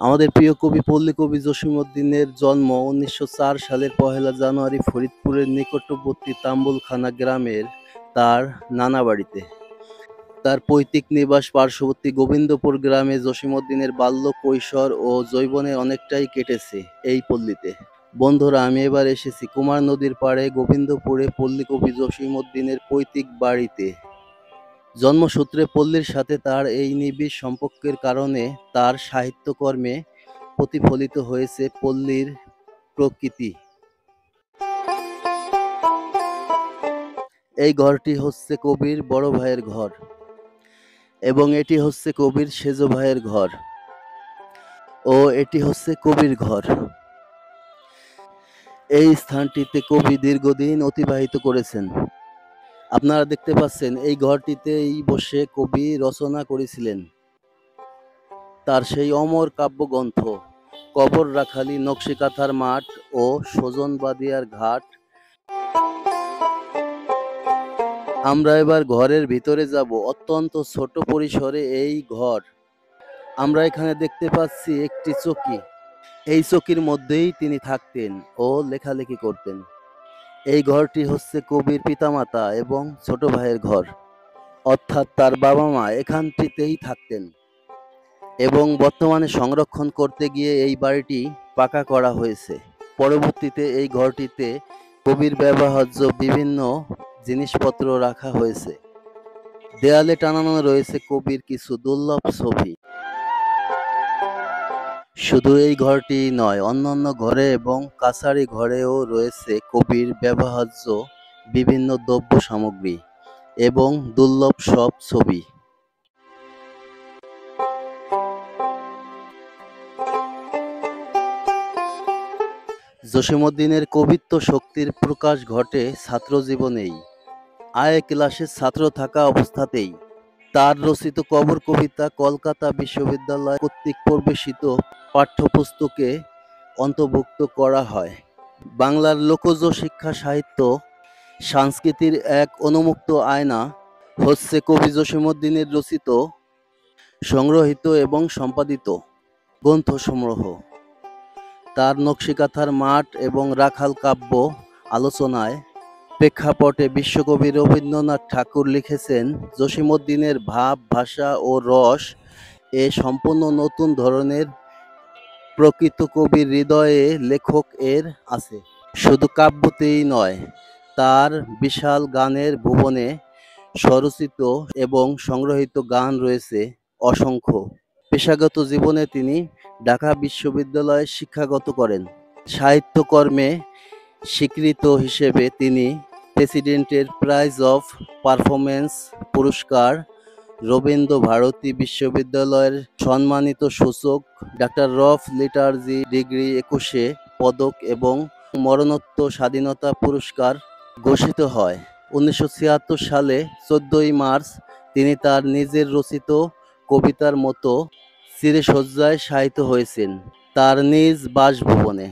আমাদের প্রিয় কবি পল্লী কবি জসীমউদ্দীনের জন্ম ১৯০৪ সালের ১লা জানুয়ারি ফরিদপুরের নিকটবর্তী তাম্বুলখানা গ্রামের তার নানা বাড়িতে। তার পৈতৃক নিবাস পার্শ্ববর্তী গোবিন্দপুর গ্রামে জসীমউদ্দীনের বাল্য, কৈশোর ও যৌবনের অনেকটাই কেটেছে এই পল্লীতে। বন্ধুরা, আমি এবার এসেছি কুমার নদীর পাড়ে গোবিন্দপুরে পল্লী কবি জসীমউদ্দীনের পৈতৃক বাড়িতে। জন্মসূত্রে পল্লীর সাথে তার এই নিবিড় সম্পর্কের কারণে তার সাহিত্যকর্মে প্রতিফলিত হয়েছে পল্লীর প্রকৃতি। এই ঘরটি হচ্ছে কবির বড় ভাইয়ের ঘর এবং এটি হচ্ছে কবির সেজ ভাইয়ের ঘর ও এটি হচ্ছে কবির ঘর। এই স্থানটিতে কবি দীর্ঘদিন অতিবাহিত করেছেন। আপনারা দেখতে পাচ্ছেন এই ঘরটিতেই বসে কবি রচনা করেছিলেন তার সেই অমর কাব্যগ্রন্থ কবর রাখালি, নকশিকাঁথার মাঠ ও সজনবাদিয়ার ঘাট। আমরা এবার ঘরের ভিতরে যাব। অত্যন্ত ছোট পরিসরে এই ঘর। আমরা এখানে দেখতে পাচ্ছি একটি চৌকি। এই চৌকির মধ্যেই তিনি থাকতেন ও লেখালেখি করতেন। এই ঘরটি হচ্ছে কবির পিতামাতা এবং ছোট ভাইয়ের ঘর, অর্থাৎ তার বাবা মা এখানটিতেই থাকতেন এবং বর্তমানে সংরক্ষণ করতে গিয়ে এই বাড়িটি পাকা করা হয়েছে। পরবর্তীতে এই ঘরটিতে কবির ব্যবহার্য বিভিন্ন জিনিসপত্র রাখা হয়েছে। দেয়ালে টানানো রয়েছে কবির কিছু দুর্লভ ছবি। শুধু এই ঘরটি নয়, অন্যান্য ঘরে এবং কাছারি ঘরেও রয়েছে কবির ব্যবহার্য বিভিন্ন দ্রব্য সামগ্রী এবং দুর্লভ সব ছবি। জসীমউদ্দীনের কবিত্ব শক্তির প্রকাশ ঘটে ছাত্র জীবনেই। আয়ে ক্লাসের ছাত্র থাকা অবস্থাতেই তার রচিত কবর কবিতা কলকাতা বিশ্ববিদ্যালয় কর্তৃক প্রবেশিত পাঠ্যপুস্তকে অন্তর্ভুক্ত করা হয়। বাংলার লোকজ শিক্ষা, সাহিত্য, সংস্কৃতির এক উন্মুক্ত আয়না হচ্ছে কবি জসীমউদ্দীনের রচিত, সংগ্রহীত এবং সম্পাদিত গ্রন্থসমূহ। তার নকশিকাঁথার মাঠ এবং রাখাল কাব্য আলোচনায় প্রেক্ষাপটে বিশ্বকবি রবীন্দ্রনাথ ঠাকুর লিখেছেন, জসীমউদ্দীনের ভাব, ভাষা ও রস এ সম্পূর্ণ নতুন ধরনের। প্রকৃত কবির হৃদয়ে লেখক এর আছে। শুধু কাব্যতেই নয়, তার বিশাল গানের ভুবনে স্বরচিত এবং সংগ্রহীত গান রয়েছে অসংখ্য। পেশাগত জীবনে তিনি ঢাকা বিশ্ববিদ্যালয়ে শিক্ষাগত করেন। সাহিত্যকর্মে স্বীকৃত হিসেবে তিনি প্রেসিডেন্টের প্রাইজ অফ পারফরম্যান্স পুরস্কার, রবীন্দ্র ভারতী বিশ্ববিদ্যালয়ের সম্মানিত সূচক ডক্টর অফ লিটারেচার ডিগ্রি ২১ পদক এবং মরণোত্তর স্বাধীনতা পুরস্কার ঘোষিত হয়। ১৯৭৬ সালে ১৪ই মার্চ তিনি তার নিজের রচিত কবিতার মতো চিরশয্যায় শায়িত হয়েছেন তার নিজ বাসভবনে।